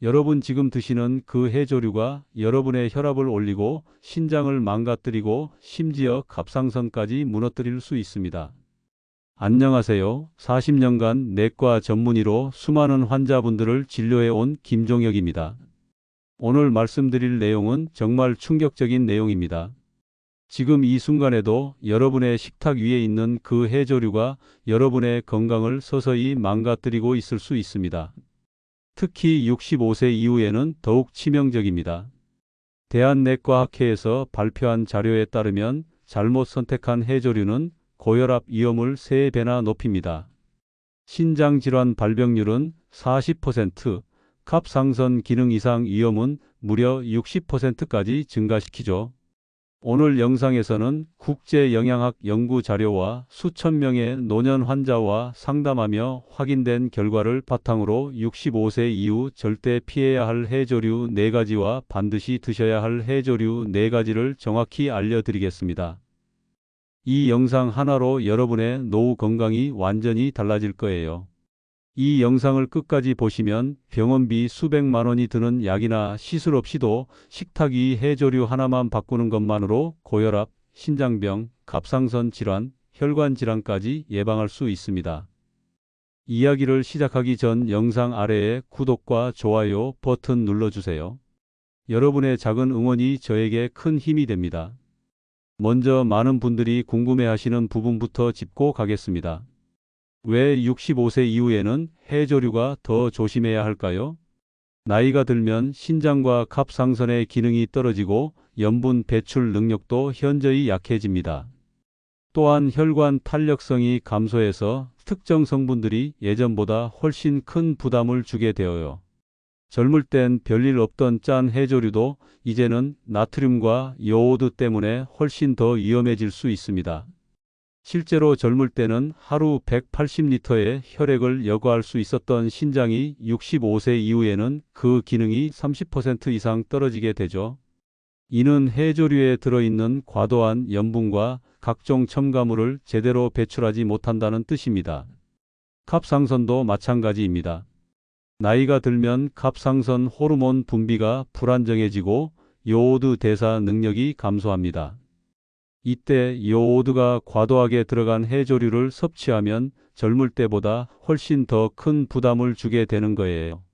여러분 지금 드시는 그 해조류가 여러분의 혈압을 올리고 신장을 망가뜨리고 심지어 갑상선까지 무너뜨릴 수 있습니다. 안녕하세요. 40년간 내과 전문의로 수많은 환자분들을 진료해온 김종혁입니다. 오늘 말씀드릴 내용은 정말 충격적인 내용입니다. 지금 이 순간에도 여러분의 식탁 위에 있는 그 해조류가 여러분의 건강을 서서히 망가뜨리고 있을 수 있습니다. 특히 65세 이후에는 더욱 치명적입니다. 대한내과학회에서 발표한 자료에 따르면 잘못 선택한 해조류는 고혈압 위험을 3배나 높입니다. 신장질환 발병률은 40%, 갑상선 기능 이상 위험은 무려 60%까지 증가시키죠. 오늘 영상에서는 국제영양학 연구 자료와 수천 명의 노년 환자와 상담하며 확인된 결과를 바탕으로 65세 이후 절대 피해야 할 해조류 4가지와 반드시 드셔야 할 해조류 4가지를 정확히 알려드리겠습니다. 이 영상 하나로 여러분의 노후 건강이 완전히 달라질 거예요. 이 영상을 끝까지 보시면 병원비 수백만 원이 드는 약이나 시술 없이도 식탁 위 해조류 하나만 바꾸는 것만으로 고혈압, 신장병, 갑상선 질환, 혈관 질환까지 예방할 수 있습니다. 이야기를 시작하기 전 영상 아래에 구독과 좋아요 버튼 눌러주세요. 여러분의 작은 응원이 저에게 큰 힘이 됩니다. 먼저 많은 분들이 궁금해하시는 부분부터 짚고 가겠습니다. 왜 65세 이후에는 해조류가 더 조심해야 할까요? 나이가 들면 신장과 갑상선의 기능이 떨어지고 염분 배출 능력도 현저히 약해집니다. 또한 혈관 탄력성이 감소해서 특정 성분들이 예전보다 훨씬 큰 부담을 주게 되어요. 젊을 땐 별일 없던 짠 해조류도 이제는 나트륨과 요오드 때문에 훨씬 더 위험해질 수 있습니다. 실제로 젊을 때는 하루 180리터의 혈액을 여과할 수 있었던 신장이 65세 이후에는 그 기능이 30% 이상 떨어지게 되죠. 이는 해조류에 들어있는 과도한 염분과 각종 첨가물을 제대로 배출하지 못한다는 뜻입니다. 갑상선도 마찬가지입니다. 나이가 들면 갑상선 호르몬 분비가 불안정해지고 요오드 대사 능력이 감소합니다. 이때 요오드가 과도하게 들어간 해조류를 섭취하면 젊을 때보다 훨씬 더 큰 부담을 주게 되는 거예요.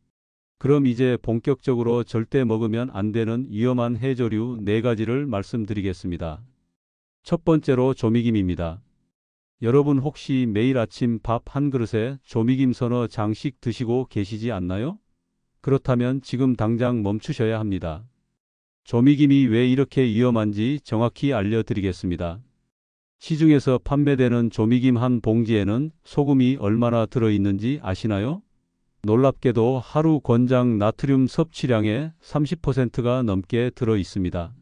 그럼 이제 본격적으로 절대 먹으면 안 되는 위험한 해조류 4가지를 말씀드리겠습니다. 첫 번째로 조미김입니다. 여러분 혹시 매일 아침 밥 한 그릇에 조미김 서너 장씩 드시고 계시지 않나요? 그렇다면 지금 당장 멈추셔야 합니다. 조미김이 왜 이렇게 위험한지 정확히 알려드리겠습니다. 시중에서 판매되는 조미김 한 봉지에는 소금이 얼마나 들어있는지 아시나요? 놀랍게도 하루 권장 나트륨 섭취량의 30%가 넘게 들어있습니다.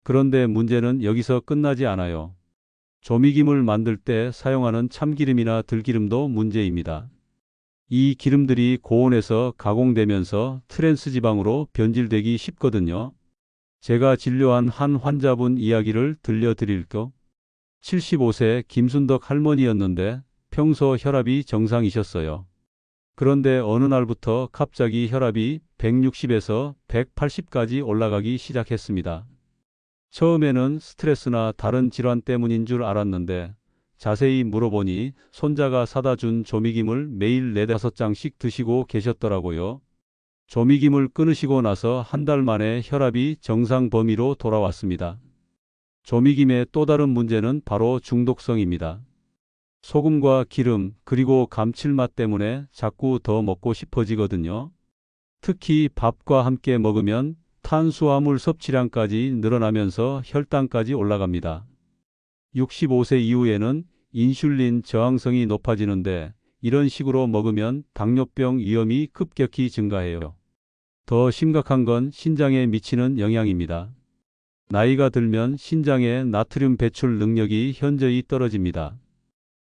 그런데 문제는 여기서 끝나지 않아요. 조미김을 만들 때 사용하는 참기름이나 들기름도 문제입니다. 이 기름들이 고온에서 가공되면서 트랜스지방으로 변질되기 쉽거든요. 제가 진료한 한 환자분 이야기를 들려드릴게요. 75세 김순덕 할머니였는데 평소 혈압이 정상이셨어요. 그런데 어느 날부터 갑자기 혈압이 160에서 180까지 올라가기 시작했습니다. 처음에는 스트레스나 다른 질환 때문인 줄 알았는데 자세히 물어보니 손자가 사다 준 조미김을 매일 4~5장씩 드시고 계셨더라고요. 조미김을 끊으시고 나서 한 달 만에 혈압이 정상 범위로 돌아왔습니다. 조미김의 또 다른 문제는 바로 중독성입니다. 소금과 기름 그리고 감칠맛 때문에 자꾸 더 먹고 싶어지거든요. 특히 밥과 함께 먹으면 탄수화물 섭취량까지 늘어나면서 혈당까지 올라갑니다. 65세 이후에는 인슐린 저항성이 높아지는데 이런 식으로 먹으면 당뇨병 위험이 급격히 증가해요. 더 심각한 건 신장에 미치는 영향입니다. 나이가 들면 신장의 나트륨 배출 능력이 현저히 떨어집니다.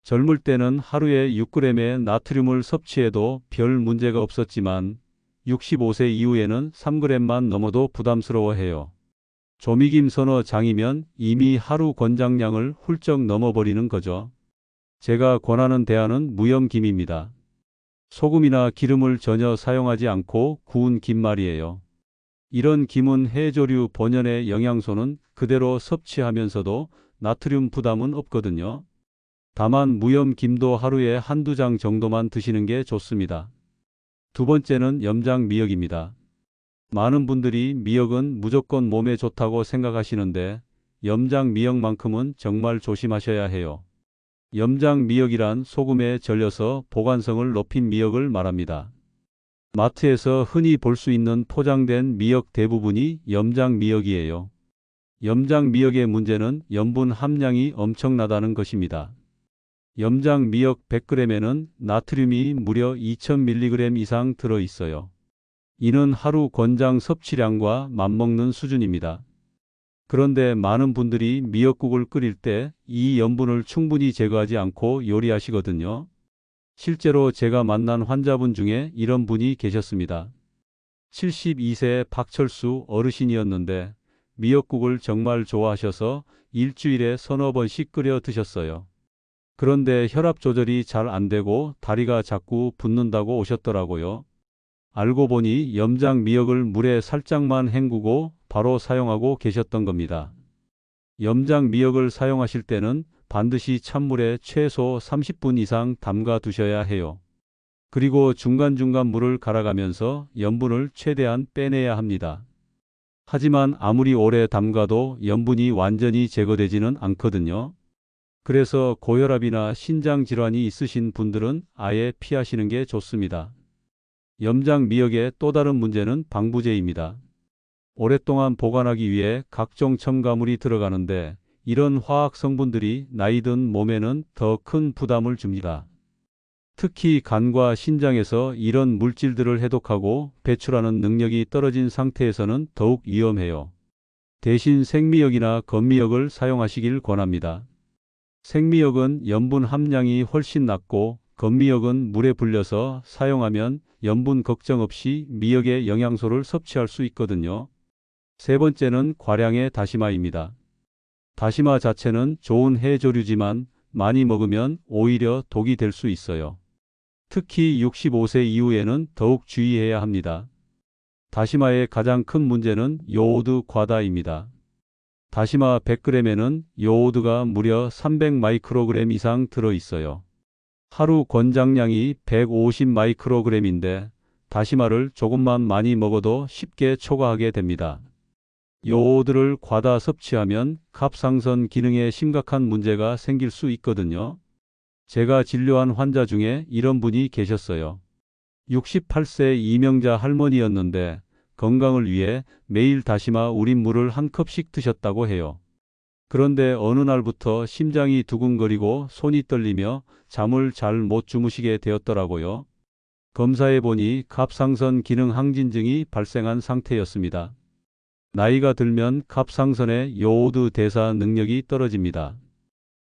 젊을 때는 하루에 6g의 나트륨을 섭취해도 별 문제가 없었지만 65세 이후에는 3g만 넘어도 부담스러워해요. 조미김 서너 장이면 이미 하루 권장량을 훌쩍 넘어버리는 거죠. 제가 권하는 대안은 무염김입니다. 소금이나 기름을 전혀 사용하지 않고 구운 김 말이에요. 이런 김은 해조류 본연의 영양소는 그대로 섭취하면서도 나트륨 부담은 없거든요. 다만 무염 김도 하루에 한두 장 정도만 드시는 게 좋습니다. 두 번째는 염장 미역입니다. 많은 분들이 미역은 무조건 몸에 좋다고 생각하시는데 염장 미역만큼은 정말 조심하셔야 해요. 염장 미역이란 소금에 절여서 보관성을 높인 미역을 말합니다. 마트에서 흔히 볼 수 있는 포장된 미역 대부분이 염장 미역이에요. 염장 미역의 문제는 염분 함량이 엄청나다는 것입니다. 염장 미역 100g에는 나트륨이 무려 2000mg 이상 들어 있어요. 이는 하루 권장 섭취량과 맞먹는 수준입니다. 그런데 많은 분들이 미역국을 끓일 때 이 염분을 충분히 제거하지 않고 요리하시거든요. 실제로 제가 만난 환자분 중에 이런 분이 계셨습니다. 72세 박철수 어르신이었는데 미역국을 정말 좋아하셔서 일주일에 서너 번씩 끓여 드셨어요. 그런데 혈압 조절이 잘 안 되고 다리가 자꾸 붓는다고 오셨더라고요. 알고 보니 염장 미역을 물에 살짝만 헹구고 바로 사용하고 계셨던 겁니다. 염장 미역을 사용하실 때는 반드시 찬물에 최소 30분 이상 담가 두셔야 해요. 그리고 중간중간 물을 갈아가면서 염분을 최대한 빼내야 합니다. 하지만 아무리 오래 담가도 염분이 완전히 제거되지는 않거든요. 그래서 고혈압이나 신장 질환이 있으신 분들은 아예 피하시는 게 좋습니다. 염장 미역의 또 다른 문제는 방부제입니다. 오랫동안 보관하기 위해 각종 첨가물이 들어가는데 이런 화학 성분들이 나이 든 몸에는 더 큰 부담을 줍니다. 특히 간과 신장에서 이런 물질들을 해독하고 배출하는 능력이 떨어진 상태에서는 더욱 위험해요. 대신 생미역이나 건미역을 사용하시길 권합니다. 생미역은 염분 함량이 훨씬 낮고 건미역은 물에 불려서 사용하면 염분 걱정 없이 미역의 영양소를 섭취할 수 있거든요. 세 번째는 과량의 다시마입니다. 다시마 자체는 좋은 해조류지만 많이 먹으면 오히려 독이 될 수 있어요. 특히 65세 이후에는 더욱 주의해야 합니다. 다시마의 가장 큰 문제는 요오드 과다입니다. 다시마 100g에는 요오드가 무려 300마이크로그램 이상 들어 있어요. 하루 권장량이 150마이크로그램인데 다시마를 조금만 많이 먹어도 쉽게 초과하게 됩니다. 요오드를 과다 섭취하면 갑상선 기능에 심각한 문제가 생길 수 있거든요. 제가 진료한 환자 중에 이런 분이 계셨어요. 68세 이명자 할머니였는데 건강을 위해 매일 다시마 우린 물을 한 컵씩 드셨다고 해요. 그런데 어느 날부터 심장이 두근거리고 손이 떨리며 잠을 잘 못 주무시게 되었더라고요. 검사해 보니 갑상선 기능 항진증이 발생한 상태였습니다. 나이가 들면 갑상선의 요오드 대사 능력이 떨어집니다.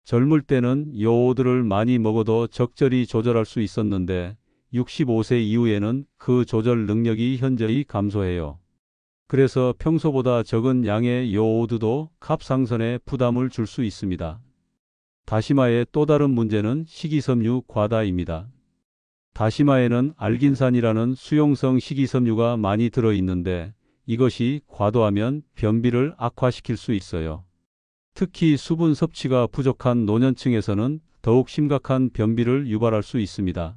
젊을 때는 요오드를 많이 먹어도 적절히 조절할 수 있었는데 65세 이후에는 그 조절 능력이 현저히 감소해요. 그래서 평소보다 적은 양의 요오드도 갑상선에 부담을 줄 수 있습니다. 다시마의 또 다른 문제는 식이섬유 과다입니다. 다시마에는 알긴산이라는 수용성 식이섬유가 많이 들어있는데 이것이 과도하면 변비를 악화시킬 수 있어요. 특히 수분 섭취가 부족한 노년층에서는 더욱 심각한 변비를 유발할 수 있습니다.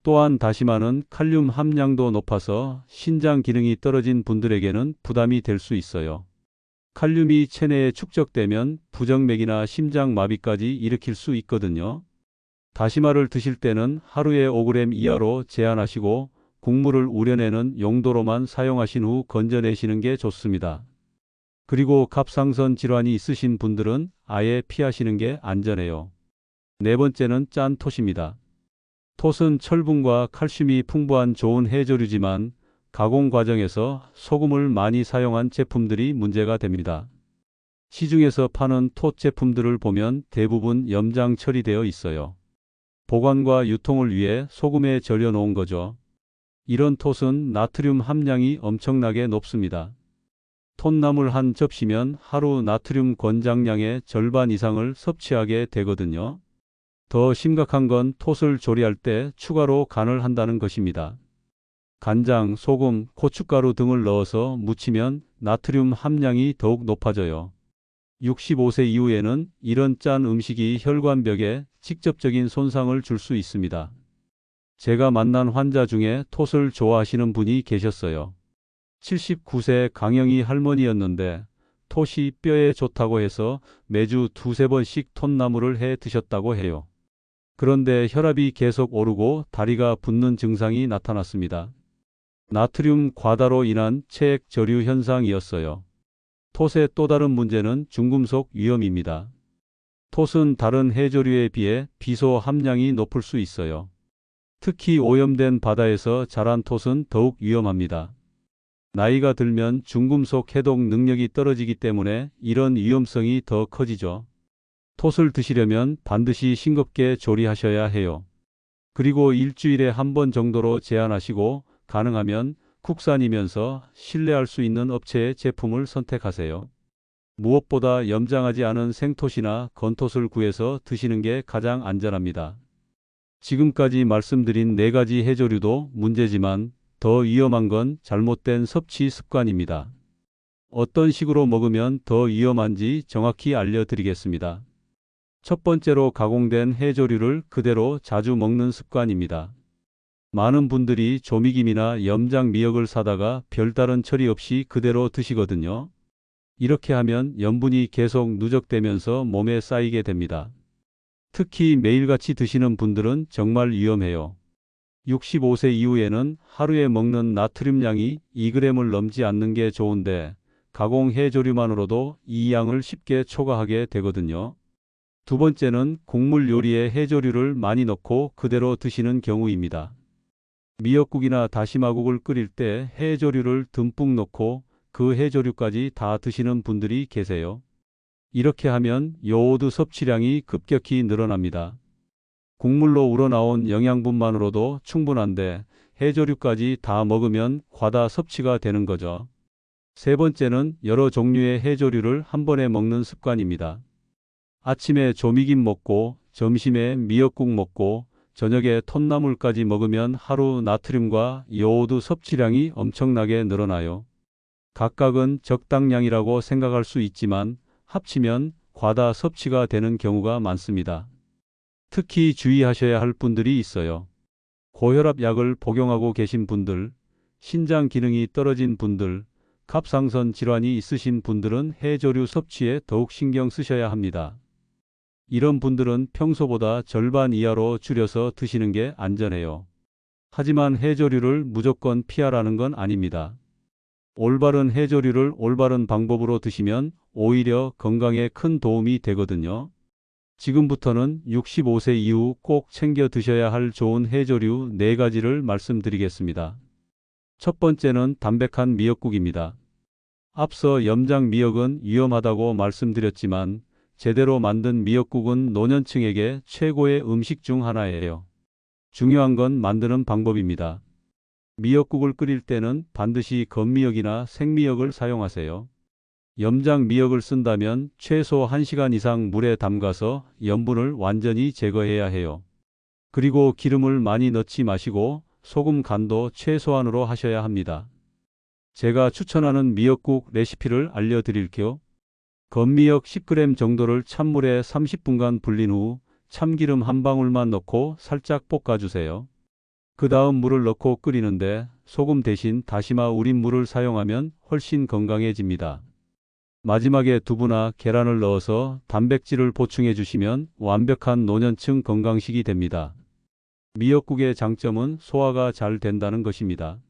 또한 다시마는 칼륨 함량도 높아서 신장 기능이 떨어진 분들에게는 부담이 될 수 있어요. 칼륨이 체내에 축적되면 부정맥이나 심장마비까지 일으킬 수 있거든요. 다시마를 드실 때는 하루에 5g 이하로 제한하시고 국물을 우려내는 용도로만 사용하신 후 건져내시는 게 좋습니다. 그리고 갑상선 질환이 있으신 분들은 아예 피하시는 게 안전해요. 네 번째는 짠 톳입니다. 톳은 철분과 칼슘이 풍부한 좋은 해조류지만 가공 과정에서 소금을 많이 사용한 제품들이 문제가 됩니다. 시중에서 파는 톳 제품들을 보면 대부분 염장 처리되어 있어요. 보관과 유통을 위해 소금에 절여 놓은 거죠. 이런 톳은 나트륨 함량이 엄청나게 높습니다. 톳나물 한 접시면 하루 나트륨 권장량의 절반 이상을 섭취하게 되거든요. 더 심각한 건 톳을 조리할 때 추가로 간을 한다는 것입니다. 간장, 소금, 고춧가루 등을 넣어서 무치면 나트륨 함량이 더욱 높아져요. 65세 이후에는 이런 짠 음식이 혈관벽에 직접적인 손상을 줄 수 있습니다. 제가 만난 환자 중에 톳을 좋아하시는 분이 계셨어요. 79세 강영희 할머니였는데 톳이 뼈에 좋다고 해서 매주 두세 번씩 톳나물을 해 드셨다고 해요. 그런데 혈압이 계속 오르고 다리가 붓는 증상이 나타났습니다. 나트륨 과다로 인한 체액 저류 현상이었어요. 톳의 또 다른 문제는 중금속 위험입니다. 톳은 다른 해조류에 비해 비소 함량이 높을 수 있어요. 특히 오염된 바다에서 자란 톳은 더욱 위험합니다. 나이가 들면 중금속 해독 능력이 떨어지기 때문에 이런 위험성이 더 커지죠. 톳을 드시려면 반드시 싱겁게 조리하셔야 해요. 그리고 일주일에 한 번 정도로 제한하시고 가능하면 국산이면서 신뢰할 수 있는 업체의 제품을 선택하세요. 무엇보다 염장하지 않은 생톳이나 건톳을 구해서 드시는 게 가장 안전합니다. 지금까지 말씀드린 4가지 해조류도 문제지만 더 위험한 건 잘못된 섭취 습관입니다. 어떤 식으로 먹으면 더 위험한지 정확히 알려드리겠습니다. 첫 번째로 가공된 해조류를 그대로 자주 먹는 습관입니다. 많은 분들이 조미김이나 염장 미역을 사다가 별다른 처리 없이 그대로 드시거든요. 이렇게 하면 염분이 계속 누적되면서 몸에 쌓이게 됩니다. 특히 매일같이 드시는 분들은 정말 위험해요. 65세 이후에는 하루에 먹는 나트륨량이 2g을 넘지 않는 게 좋은데 가공 해조류만으로도 이 양을 쉽게 초과하게 되거든요. 두 번째는 곡물 요리에 해조류를 많이 넣고 그대로 드시는 경우입니다. 미역국이나 다시마국을 끓일 때 해조류를 듬뿍 넣고 그 해조류까지 다 드시는 분들이 계세요. 이렇게 하면 요오드 섭취량이 급격히 늘어납니다. 곡물로 우러나온 영양분만으로도 충분한데 해조류까지 다 먹으면 과다 섭취가 되는 거죠. 세 번째는 여러 종류의 해조류를 한 번에 먹는 습관입니다. 아침에 조미김 먹고 점심에 미역국 먹고 저녁에 톳나물까지 먹으면 하루 나트륨과 요오드 섭취량이 엄청나게 늘어나요. 각각은 적당량이라고 생각할 수 있지만 합치면 과다 섭취가 되는 경우가 많습니다. 특히 주의하셔야 할 분들이 있어요. 고혈압 약을 복용하고 계신 분들, 신장 기능이 떨어진 분들, 갑상선 질환이 있으신 분들은 해조류 섭취에 더욱 신경 쓰셔야 합니다. 이런 분들은 평소보다 절반 이하로 줄여서 드시는 게 안전해요. 하지만 해조류를 무조건 피하라는 건 아닙니다. 올바른 해조류를 올바른 방법으로 드시면 오히려 건강에 큰 도움이 되거든요. 지금부터는 65세 이후 꼭 챙겨 드셔야 할 좋은 해조류 4가지를 말씀드리겠습니다. 첫 번째는 담백한 미역국입니다. 앞서 염장 미역은 위험하다고 말씀드렸지만 제대로 만든 미역국은 노년층에게 최고의 음식 중 하나예요. 중요한 건 만드는 방법입니다. 미역국을 끓일 때는 반드시 건미역이나 생미역을 사용하세요. 염장 미역을 쓴다면 최소 1시간 이상 물에 담가서 염분을 완전히 제거해야 해요. 그리고 기름을 많이 넣지 마시고 소금 간도 최소한으로 하셔야 합니다. 제가 추천하는 미역국 레시피를 알려드릴게요. 건미역 10g 정도를 찬물에 30분간 불린 후 참기름 한 방울만 넣고 살짝 볶아주세요. 그 다음 물을 넣고 끓이는데 소금 대신 다시마 우린 물을 사용하면 훨씬 건강해집니다. 마지막에 두부나 계란을 넣어서 단백질을 보충해 주시면 완벽한 노년층 건강식이 됩니다. 미역국의 장점은 소화가 잘 된다는 것입니다.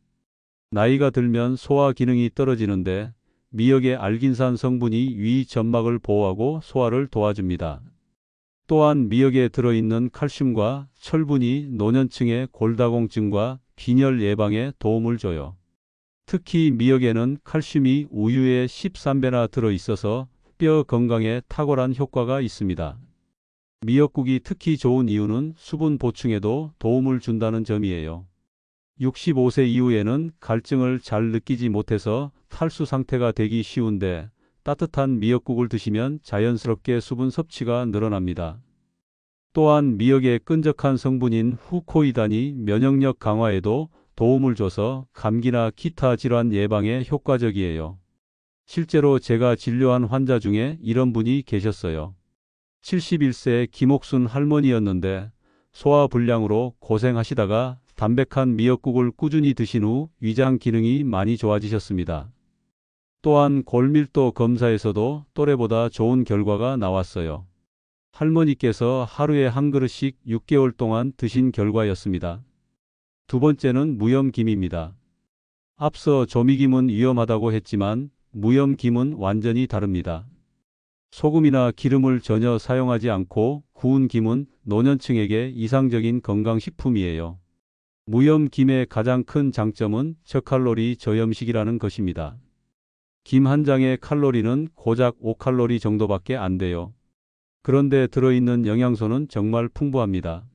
나이가 들면 소화 기능이 떨어지는데 미역의 알긴산 성분이 위 점막을 보호하고 소화를 도와줍니다. 또한 미역에 들어있는 칼슘과 철분이 노년층의 골다공증과 빈혈 예방에 도움을 줘요. 특히 미역에는 칼슘이 우유의 13배나 들어있어서 뼈 건강에 탁월한 효과가 있습니다. 미역국이 특히 좋은 이유는 수분 보충에도 도움을 준다는 점이에요. 65세 이후에는 갈증을 잘 느끼지 못해서 탈수 상태가 되기 쉬운데 따뜻한 미역국을 드시면 자연스럽게 수분 섭취가 늘어납니다. 또한 미역의 끈적한 성분인 후코이단이 면역력 강화에도 도움을 줘서 감기나 기타 질환 예방에 효과적이에요. 실제로 제가 진료한 환자 중에 이런 분이 계셨어요. 71세 김옥순 할머니였는데 소화불량으로 고생하시다가 담백한 미역국을 꾸준히 드신 후 위장 기능이 많이 좋아지셨습니다. 또한 골밀도 검사에서도 또래보다 좋은 결과가 나왔어요. 할머니께서 하루에 한 그릇씩 6개월 동안 드신 결과였습니다. 두 번째는 무염김입니다. 앞서 조미김은 위험하다고 했지만 무염김은 완전히 다릅니다. 소금이나 기름을 전혀 사용하지 않고 구운 김은 노년층에게 이상적인 건강식품이에요. 무염김의 가장 큰 장점은 저칼로리 저염식이라는 것입니다. 김 한 장의 칼로리는 고작 5칼로리 정도밖에 안 돼요. 그런데 들어있는 영양소는 정말 풍부합니다.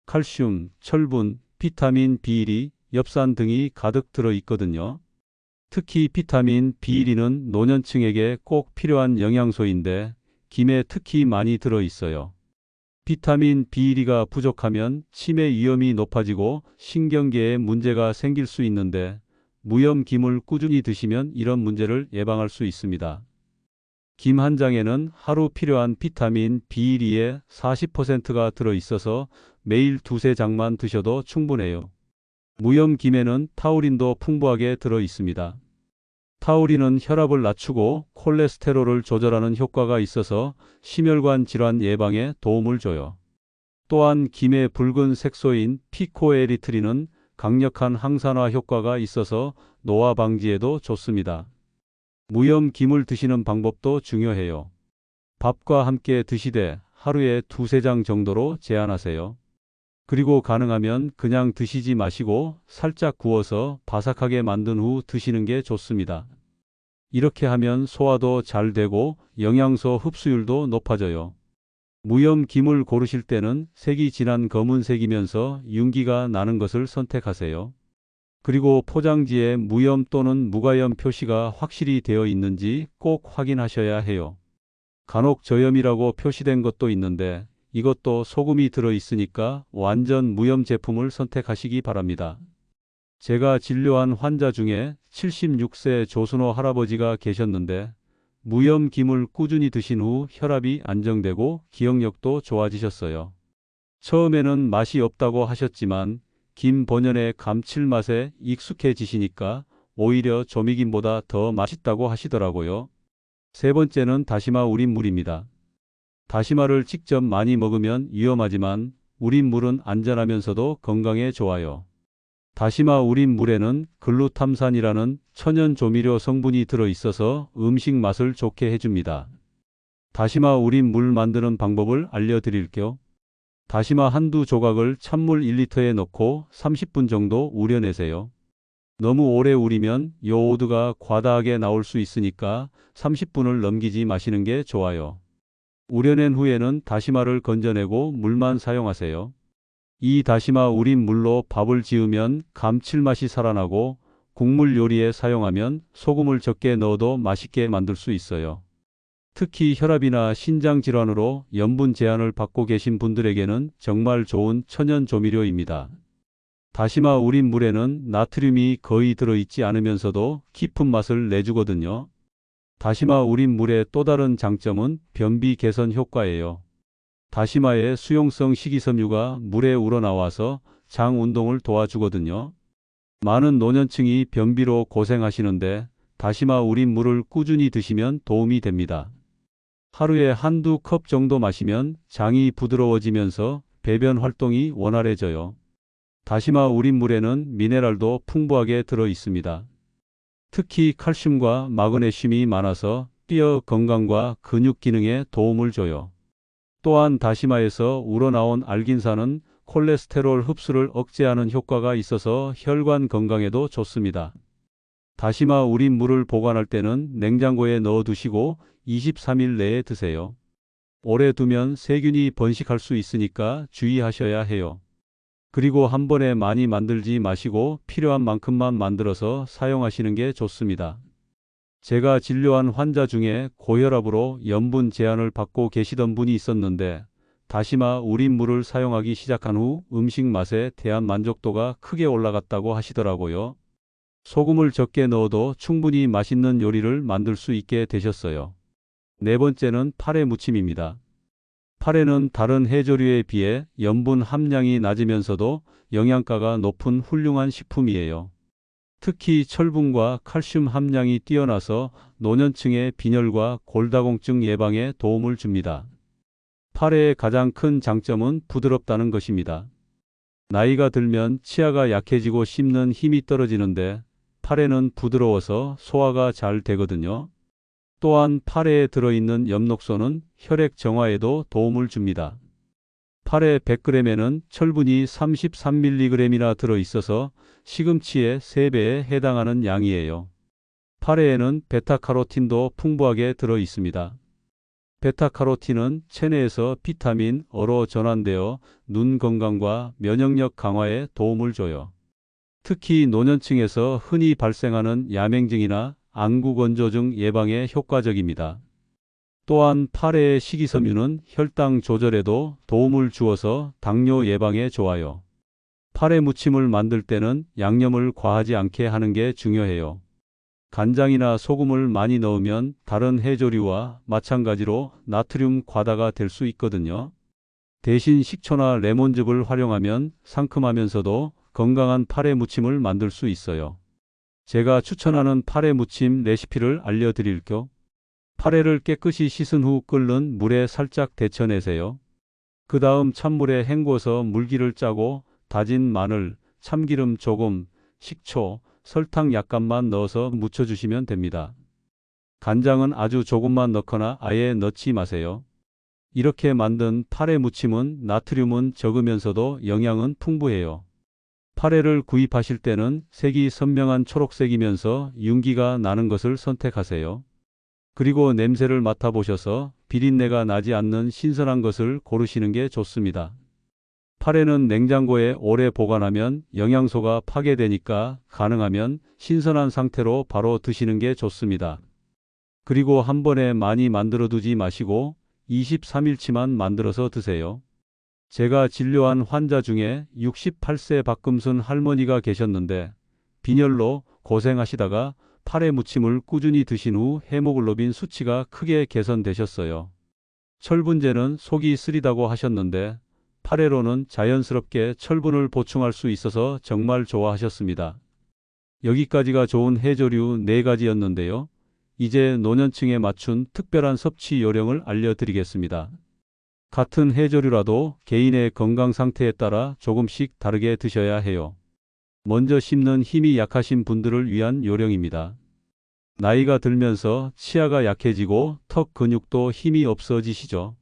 칼슘, 철분, 비타민 B1, 엽산 등이 가득 들어있거든요. 특히 비타민 B1는 노년층에게 꼭 필요한 영양소인데 김에 특히 많이 들어있어요. 비타민 B1가 부족하면 치매 위험이 높아지고 신경계에 문제가 생길 수 있는데 무염김을 꾸준히 드시면 이런 문제를 예방할 수 있습니다. 김 한 장에는 하루 필요한 비타민 B1의 40%가 들어있어서 매일 두세 장만 드셔도 충분해요. 무염김에는 타우린도 풍부하게 들어있습니다. 타우린은 혈압을 낮추고 콜레스테롤을 조절하는 효과가 있어서 심혈관 질환 예방에 도움을 줘요. 또한 김의 붉은 색소인 피코에리트린은 강력한 항산화 효과가 있어서 노화 방지에도 좋습니다. 무염김을 드시는 방법도 중요해요. 밥과 함께 드시되 하루에 두세 장 정도로 제한하세요. 그리고 가능하면 그냥 드시지 마시고 살짝 구워서 바삭하게 만든 후 드시는 게 좋습니다. 이렇게 하면 소화도 잘 되고 영양소 흡수율도 높아져요. 무염김을 고르실 때는 색이 진한 검은색이면서 윤기가 나는 것을 선택하세요. 그리고 포장지에 무염 또는 무가염 표시가 확실히 되어 있는지 꼭 확인하셔야 해요. 간혹 저염이라고 표시된 것도 있는데 이것도 소금이 들어있으니까 완전 무염 제품을 선택하시기 바랍니다. 제가 진료한 환자 중에 76세 조순호 할아버지가 계셨는데 무염김을 꾸준히 드신 후 혈압이 안정되고 기억력도 좋아지셨어요. 처음에는 맛이 없다고 하셨지만 김 본연의 감칠맛에 익숙해지시니까 오히려 조미김보다 더 맛있다고 하시더라고요. 세 번째는 다시마 우린 물입니다. 다시마를 직접 많이 먹으면 위험하지만 우린 물은 안전하면서도 건강에 좋아요. 다시마 우린 물에는 글루탐산이라는 천연 조미료 성분이 들어있어서 음식 맛을 좋게 해줍니다. 다시마 우린 물 만드는 방법을 알려드릴게요. 다시마 한두 조각을 찬물 1리터에 넣고 30분 정도 우려내세요. 너무 오래 우리면 요오드가 과다하게 나올 수 있으니까 30분을 넘기지 마시는 게 좋아요. 우려낸 후에는 다시마를 건져내고 물만 사용하세요. 이 다시마 우린 물로 밥을 지으면 감칠맛이 살아나고 국물 요리에 사용하면 소금을 적게 넣어도 맛있게 만들 수 있어요. 특히 혈압이나 신장 질환으로 염분 제한을 받고 계신 분들에게는 정말 좋은 천연 조미료입니다. 다시마 우린 물에는 나트륨이 거의 들어있지 않으면서도 깊은 맛을 내주거든요. 다시마 우린 물의 또 다른 장점은 변비 개선 효과예요. 다시마의 수용성 식이섬유가 물에 우러나와서 장 운동을 도와주거든요. 많은 노년층이 변비로 고생하시는데 다시마 우린 물을 꾸준히 드시면 도움이 됩니다. 하루에 한두 컵 정도 마시면 장이 부드러워지면서 배변 활동이 원활해져요. 다시마 우린 물에는 미네랄도 풍부하게 들어 있습니다. 특히 칼슘과 마그네슘이 많아서 뼈 건강과 근육 기능에 도움을 줘요. 또한 다시마에서 우러나온 알긴산은 콜레스테롤 흡수를 억제하는 효과가 있어서 혈관 건강에도 좋습니다. 다시마 우린 물을 보관할 때는 냉장고에 넣어 두시고 23일 내에 드세요. 오래 두면 세균이 번식할 수 있으니까 주의하셔야 해요. 그리고 한 번에 많이 만들지 마시고 필요한 만큼만 만들어서 사용하시는 게 좋습니다. 제가 진료한 환자 중에 고혈압으로 염분 제한을 받고 계시던 분이 있었는데 다시마 우린 물을 사용하기 시작한 후 음식 맛에 대한 만족도가 크게 올라갔다고 하시더라고요. 소금을 적게 넣어도 충분히 맛있는 요리를 만들 수 있게 되셨어요. 네 번째는 파래 무침입니다. 파래는 다른 해조류에 비해 염분 함량이 낮으면서도 영양가가 높은 훌륭한 식품이에요. 특히 철분과 칼슘 함량이 뛰어나서 노년층의 빈혈과 골다공증 예방에 도움을 줍니다. 파래의 가장 큰 장점은 부드럽다는 것입니다. 나이가 들면 치아가 약해지고 씹는 힘이 떨어지는데 파래는 부드러워서 소화가 잘 되거든요. 또한 파래에 들어있는 엽록소는 혈액 정화에도 도움을 줍니다. 파래 100g에는 철분이 33mg이나 들어있어서 시금치의 3배에 해당하는 양이에요. 파래에는 베타카로틴도 풍부하게 들어있습니다. 베타카로틴은 체내에서 비타민 어로 전환되어 눈 건강과 면역력 강화에 도움을 줘요. 특히 노년층에서 흔히 발생하는 야맹증이나 안구건조증 예방에 효과적입니다. 또한 파래의 식이섬유는 혈당 조절에도 도움을 주어서 당뇨 예방에 좋아요. 파래 무침을 만들 때는 양념을 과하지 않게 하는 게 중요해요. 간장이나 소금을 많이 넣으면 다른 해조류와 마찬가지로 나트륨 과다가 될 수 있거든요. 대신 식초나 레몬즙을 활용하면 상큼하면서도 건강한 파래 무침을 만들 수 있어요. 제가 추천하는 파래 무침 레시피를 알려드릴게요. 파래를 깨끗이 씻은 후 끓는 물에 살짝 데쳐내세요. 그 다음 찬물에 헹궈서 물기를 짜고 다진 마늘, 참기름 조금, 식초, 설탕 약간만 넣어서 무쳐주시면 됩니다. 간장은 아주 조금만 넣거나 아예 넣지 마세요. 이렇게 만든 파래 무침은 나트륨은 적으면서도 영양은 풍부해요. 파래를 구입하실 때는 색이 선명한 초록색이면서 윤기가 나는 것을 선택하세요. 그리고 냄새를 맡아보셔서 비린내가 나지 않는 신선한 것을 고르시는 게 좋습니다. 파래는 냉장고에 오래 보관하면 영양소가 파괴되니까 가능하면 신선한 상태로 바로 드시는 게 좋습니다. 그리고 한 번에 많이 만들어 두지 마시고 23일치만 만들어서 드세요. 제가 진료한 환자 중에 68세 박금순 할머니가 계셨는데 빈혈로 고생하시다가 파래 무침을 꾸준히 드신 후 헤모글로빈 수치가 크게 개선되셨어요. 철분제는 속이 쓰리다고 하셨는데 파래로는 자연스럽게 철분을 보충할 수 있어서 정말 좋아하셨습니다. 여기까지가 좋은 해조류 4가지였는데요. 이제 노년층에 맞춘 특별한 섭취 요령을 알려드리겠습니다. 같은 해조류라도 개인의 건강 상태에 따라 조금씩 다르게 드셔야 해요. 먼저 씹는 힘이 약하신 분들을 위한 요령입니다. 나이가 들면서 치아가 약해지고 턱 근육도 힘이 없어지시죠.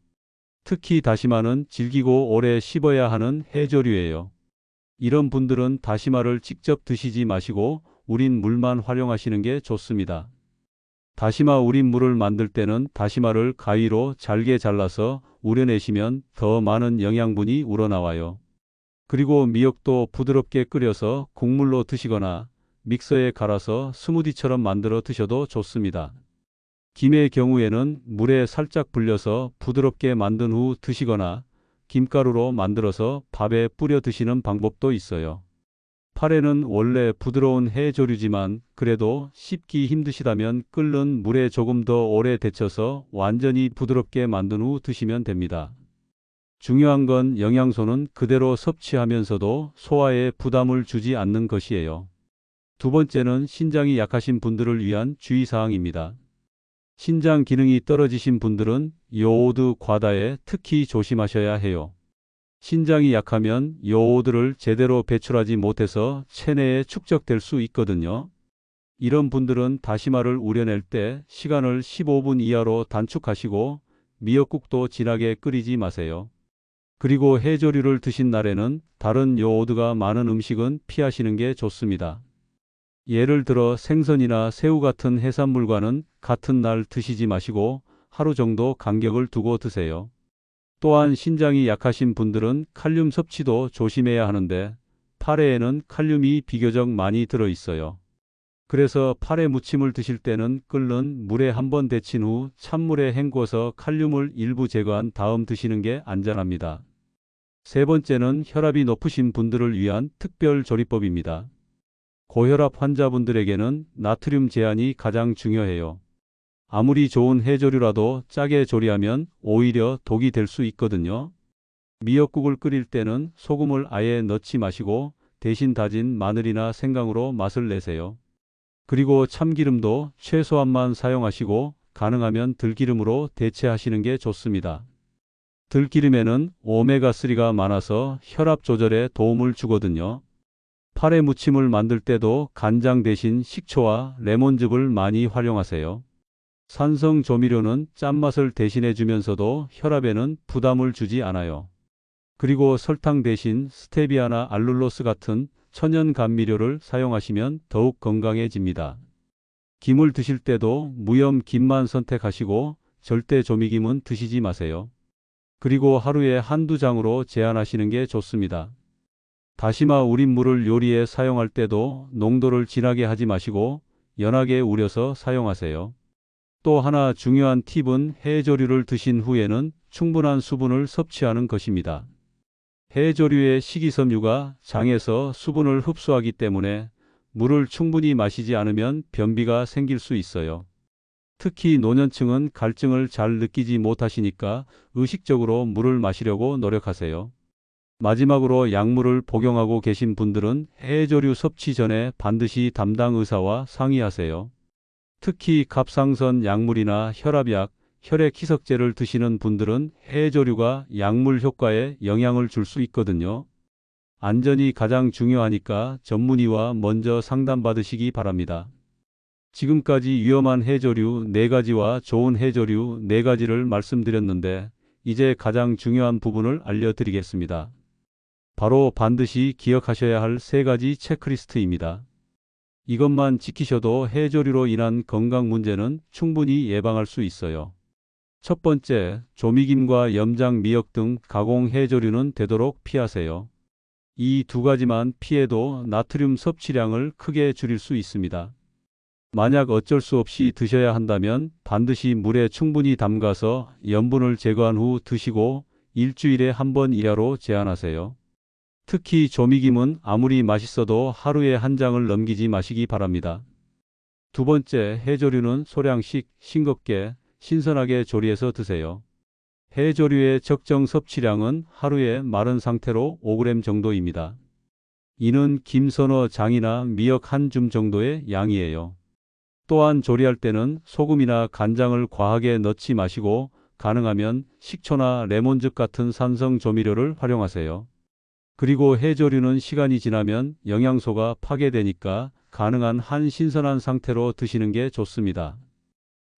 특히 다시마는 질기고 오래 씹어야 하는 해조류예요. 이런 분들은 다시마를 직접 드시지 마시고 우린 물만 활용하시는 게 좋습니다. 다시마 우린 물을 만들 때는 다시마를 가위로 잘게 잘라서 우려내시면 더 많은 영양분이 우러나와요. 그리고 미역도 부드럽게 끓여서 국물로 드시거나 믹서에 갈아서 스무디처럼 만들어 드셔도 좋습니다. 김의 경우에는 물에 살짝 불려서 부드럽게 만든 후 드시거나 김가루로 만들어서 밥에 뿌려 드시는 방법도 있어요. 파래는 원래 부드러운 해조류지만 그래도 씹기 힘드시다면 끓는 물에 조금 더 오래 데쳐서 완전히 부드럽게 만든 후 드시면 됩니다. 중요한 건 영양소는 그대로 섭취하면서도 소화에 부담을 주지 않는 것이에요. 두 번째는 신장이 약하신 분들을 위한 주의사항입니다. 신장 기능이 떨어지신 분들은 요오드 과다에 특히 조심하셔야 해요. 신장이 약하면 요오드를 제대로 배출하지 못해서 체내에 축적될 수 있거든요. 이런 분들은 다시마를 우려낼 때 시간을 15분 이하로 단축하시고 미역국도 진하게 끓이지 마세요. 그리고 해조류를 드신 날에는 다른 요오드가 많은 음식은 피하시는 게 좋습니다. 예를 들어 생선이나 새우 같은 해산물과는 같은 날 드시지 마시고 하루 정도 간격을 두고 드세요. 또한 신장이 약하신 분들은 칼륨 섭취도 조심해야 하는데 파래에는 칼륨이 비교적 많이 들어 있어요. 그래서 팔에 무침을 드실 때는 끓는 물에 한번 데친 후 찬물에 헹궈서 칼륨을 일부 제거한 다음 드시는 게 안전합니다. 세 번째는 혈압이 높으신 분들을 위한 특별 조리법입니다. 고혈압 환자분들에게는 나트륨 제한이 가장 중요해요. 아무리 좋은 해조류라도 짜게 조리하면 오히려 독이 될 수 있거든요. 미역국을 끓일 때는 소금을 아예 넣지 마시고 대신 다진 마늘이나 생강으로 맛을 내세요. 그리고 참기름도 최소한만 사용하시고 가능하면 들기름으로 대체하시는 게 좋습니다. 들기름에는 오메가3가 많아서 혈압 조절에 도움을 주거든요. 팔에 무침을 만들 때도 간장 대신 식초와 레몬즙을 많이 활용하세요. 산성 조미료는 짠맛을 대신해 주면서도 혈압에는 부담을 주지 않아요. 그리고 설탕 대신 스테비아나 알룰로스 같은 천연 감미료를 사용하시면 더욱 건강해집니다. 김을 드실 때도 무염 김만 선택하시고 절대 조미김은 드시지 마세요. 그리고 하루에 한두 장으로 제한하시는 게 좋습니다. 다시마 우린 물을 요리에 사용할 때도 농도를 진하게 하지 마시고 연하게 우려서 사용하세요. 또 하나 중요한 팁은 해조류를 드신 후에는 충분한 수분을 섭취하는 것입니다. 해조류의 식이섬유가 장에서 수분을 흡수하기 때문에 물을 충분히 마시지 않으면 변비가 생길 수 있어요. 특히 노년층은 갈증을 잘 느끼지 못하시니까 의식적으로 물을 마시려고 노력하세요. 마지막으로 약물을 복용하고 계신 분들은 해조류 섭취 전에 반드시 담당 의사와 상의하세요. 특히 갑상선 약물이나 혈압약, 혈액 희석제를 드시는 분들은 해조류가 약물 효과에 영향을 줄 수 있거든요. 안전이 가장 중요하니까 전문의와 먼저 상담받으시기 바랍니다. 지금까지 위험한 해조류 4가지와 좋은 해조류 4가지를 말씀드렸는데 이제 가장 중요한 부분을 알려드리겠습니다. 바로 반드시 기억하셔야 할 3가지 체크리스트입니다. 이것만 지키셔도 해조류로 인한 건강 문제는 충분히 예방할 수 있어요. 첫 번째, 조미김과 염장 미역 등 가공 해조류는 되도록 피하세요. 이 2가지만 피해도 나트륨 섭취량을 크게 줄일 수 있습니다. 만약 어쩔 수 없이 드셔야 한다면 반드시 물에 충분히 담가서 염분을 제거한 후 드시고 일주일에 한 번 이하로 제한하세요. 특히 조미김은 아무리 맛있어도 하루에 한 장을 넘기지 마시기 바랍니다. 두 번째, 해조류는 소량씩 싱겁게 신선하게 조리해서 드세요. 해조류의 적정 섭취량은 하루에 마른 상태로 5g 정도입니다. 이는 김 서너 장이나 미역 한 줌 정도의 양이에요. 또한 조리할 때는 소금이나 간장을 과하게 넣지 마시고 가능하면 식초나 레몬즙 같은 산성 조미료를 활용하세요. 그리고 해조류는 시간이 지나면 영양소가 파괴되니까 가능한 한 신선한 상태로 드시는 게 좋습니다.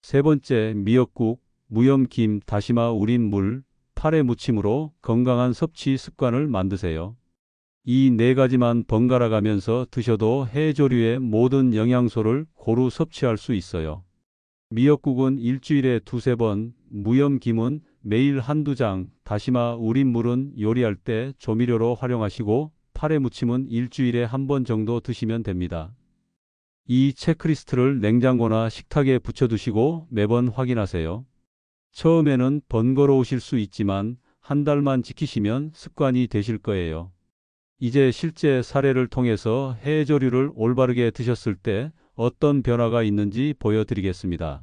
세 번째, 미역국, 무염 김, 다시마 우린 물, 팔에 무침으로 건강한 섭취 습관을 만드세요. 이 4가지만 번갈아 가면서 드셔도 해조류의 모든 영양소를 고루 섭취할 수 있어요. 미역국은 일주일에 2~3번, 무염 김은 매일 한두 장, 다시마 우린 물은 요리할 때 조미료로 활용하시고 팔에 무침은 일주일에 한 번 정도 드시면 됩니다. 이 체크리스트를 냉장고나 식탁에 붙여두시고 매번 확인하세요. 처음에는 번거로우실 수 있지만 한 달만 지키시면 습관이 되실 거예요. 이제 실제 사례를 통해서 해조류를 올바르게 드셨을 때 어떤 변화가 있는지 보여드리겠습니다.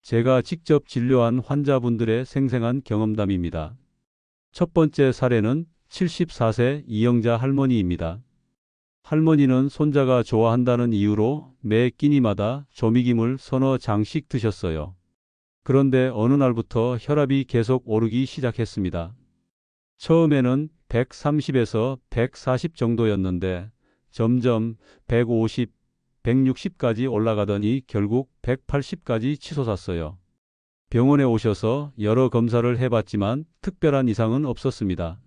제가 직접 진료한 환자분들의 생생한 경험담입니다. 첫 번째 사례는 74세 이영자 할머니입니다. 할머니는 손자가 좋아한다는 이유로 매 끼니마다 조미김을 서너 장씩 드셨어요. 그런데 어느 날부터 혈압이 계속 오르기 시작했습니다. 처음에는 130에서 140 정도였는데 점점 150, 160까지 올라가더니 결국 180까지 치솟았어요. 병원에 오셔서 여러 검사를 해봤지만 특별한 이상은 없었습니다.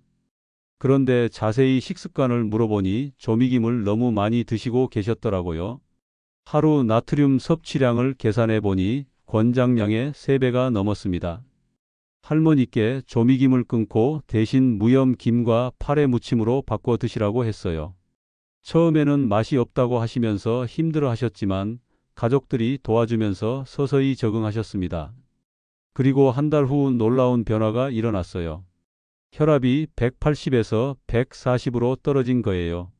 그런데 자세히 식습관을 물어보니 조미김을 너무 많이 드시고 계셨더라고요. 하루 나트륨 섭취량을 계산해 보니 권장량의 3배가 넘었습니다. 할머니께 조미김을 끊고 대신 무염 김과 팔에 무침으로 바꿔 드시라고 했어요. 처음에는 맛이 없다고 하시면서 힘들어 하셨지만 가족들이 도와주면서 서서히 적응하셨습니다. 그리고 한 달 후 놀라운 변화가 일어났어요. 혈압이 180에서 140으로 떨어진 거예요.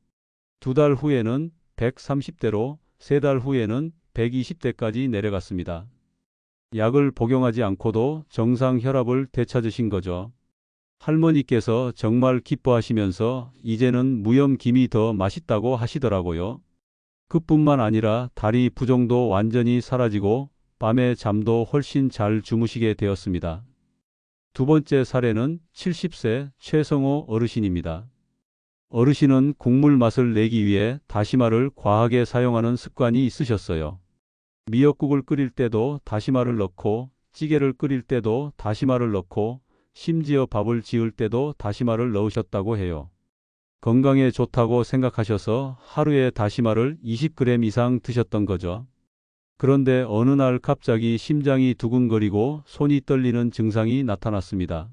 2달 후에는 130대로, 3달 후에는 120대까지 내려갔습니다. 약을 복용하지 않고도 정상 혈압을 되찾으신 거죠. 할머니께서 정말 기뻐하시면서 이제는 무염김이 더 맛있다고 하시더라고요. 그뿐만 아니라 다리 부종도 완전히 사라지고 밤에 잠도 훨씬 잘 주무시게 되었습니다. 두 번째 사례는 70세 최성호 어르신입니다. 어르신은 국물 맛을 내기 위해 다시마를 과하게 사용하는 습관이 있으셨어요. 미역국을 끓일 때도 다시마를 넣고, 찌개를 끓일 때도 다시마를 넣고, 심지어 밥을 지을 때도 다시마를 넣으셨다고 해요. 건강에 좋다고 생각하셔서 하루에 다시마를 20g 이상 드셨던 거죠. 그런데 어느 날 갑자기 심장이 두근거리고 손이 떨리는 증상이 나타났습니다.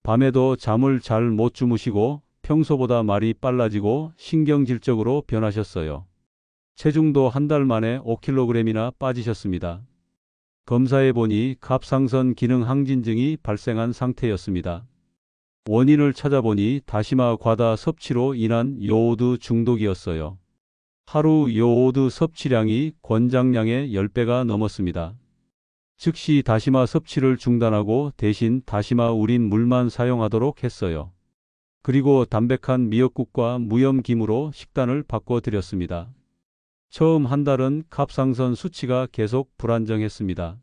밤에도 잠을 잘 못 주무시고 평소보다 말이 빨라지고 신경질적으로 변하셨어요. 체중도 한 달 만에 5kg이나 빠지셨습니다. 검사해 보니 갑상선 기능 항진증이 발생한 상태였습니다. 원인을 찾아보니 다시마 과다 섭취로 인한 요오드 중독이었어요. 하루 요오드 섭취량이 권장량의 10배가 넘었습니다. 즉시 다시마 섭취를 중단하고 대신 다시마 우린 물만 사용하도록 했어요. 그리고 담백한 미역국과 무염김으로 식단을 바꿔드렸습니다. 처음 한 달은 갑상선 수치가 계속 불안정했습니다.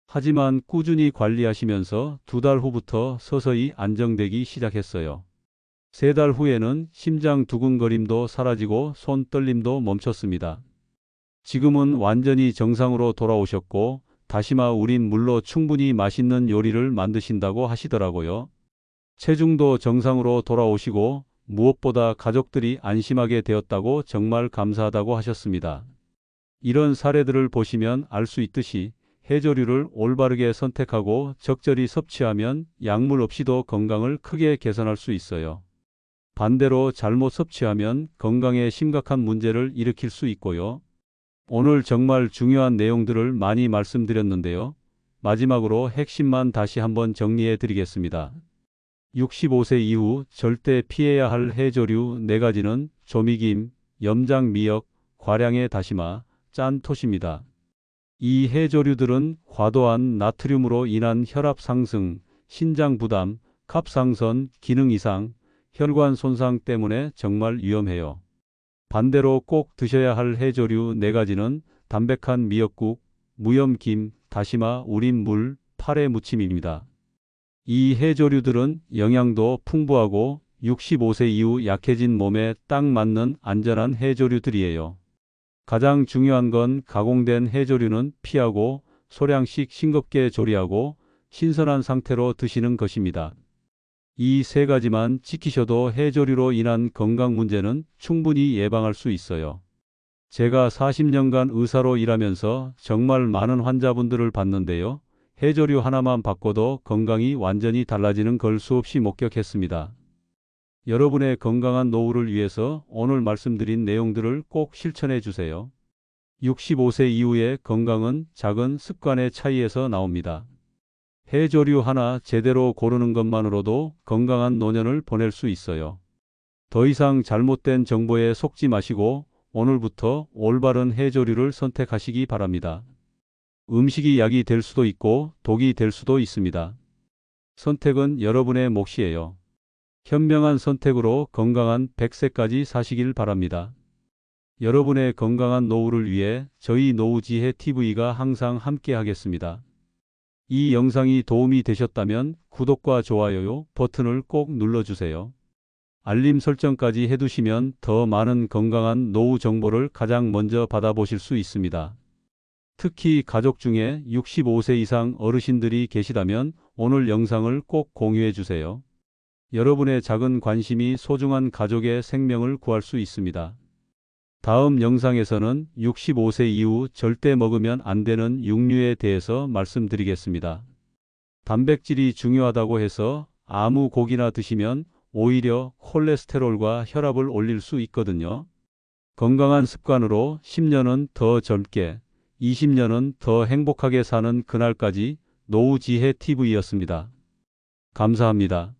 하지만 꾸준히 관리하시면서 2달 후부터 서서히 안정되기 시작했어요. 3달 후에는 심장 두근거림도 사라지고 손 떨림도 멈췄습니다. 지금은 완전히 정상으로 돌아오셨고 다시마 우린 물로 충분히 맛있는 요리를 만드신다고 하시더라고요. 체중도 정상으로 돌아오시고 무엇보다 가족들이 안심하게 되었다고 정말 감사하다고 하셨습니다. 이런 사례들을 보시면 알 수 있듯이 해조류를 올바르게 선택하고 적절히 섭취하면 약물 없이도 건강을 크게 개선할 수 있어요. 반대로 잘못 섭취하면 건강에 심각한 문제를 일으킬 수 있고요. 오늘 정말 중요한 내용들을 많이 말씀드렸는데요. 마지막으로 핵심만 다시 한번 정리해 드리겠습니다. 65세 이후 절대 피해야 할 해조류 4가지는 조미김, 염장미역, 과량의 다시마, 짠톳입니다. 이 해조류들은 과도한 나트륨으로 인한 혈압 상승, 신장 부담, 갑상선 기능 이상, 혈관 손상 때문에 정말 위험해요. 반대로 꼭 드셔야 할 해조류 4가지는 담백한 미역국, 무염김, 다시마 우린 물, 파래 무침입니다. 이 해조류들은 영양도 풍부하고 65세 이후 약해진 몸에 딱 맞는 안전한 해조류들이에요. 가장 중요한 건 가공된 해조류는 피하고 소량씩 싱겁게 조리하고 신선한 상태로 드시는 것입니다. 이 3가지만 지키셔도 해조류로 인한 건강 문제는 충분히 예방할 수 있어요. 제가 40년간 의사로 일하면서 정말 많은 환자분들을 봤는데요. 해조류 하나만 바꿔도 건강이 완전히 달라지는 걸 수없이 목격했습니다. 여러분의 건강한 노후를 위해서 오늘 말씀드린 내용들을 꼭 실천해 주세요. 65세 이후의 건강은 작은 습관의 차이에서 나옵니다. 해조류 하나 제대로 고르는 것만으로도 건강한 노년을 보낼 수 있어요. 더 이상 잘못된 정보에 속지 마시고 오늘부터 올바른 해조류를 선택하시기 바랍니다. 음식이 약이 될 수도 있고 독이 될 수도 있습니다. 선택은 여러분의 몫이에요. 현명한 선택으로 건강한 100세까지 사시길 바랍니다. 여러분의 건강한 노후를 위해 저희 노후지혜 TV가 항상 함께 하겠습니다. 이 영상이 도움이 되셨다면 구독과 좋아요 버튼을 꼭 눌러주세요. 알림 설정까지 해두시면 더 많은 건강한 노후 정보를 가장 먼저 받아보실 수 있습니다. 특히 가족 중에 65세 이상 어르신들이 계시다면 오늘 영상을 꼭 공유해 주세요. 여러분의 작은 관심이 소중한 가족의 생명을 구할 수 있습니다. 다음 영상에서는 65세 이후 절대 먹으면 안 되는 육류에 대해서 말씀드리겠습니다. 단백질이 중요하다고 해서 아무 고기나 드시면 오히려 콜레스테롤과 혈압을 올릴 수 있거든요. 건강한 습관으로 10년은 더 젊게, 20년은 더 행복하게 사는 그날까지 노후지혜 TV였습니다. 감사합니다.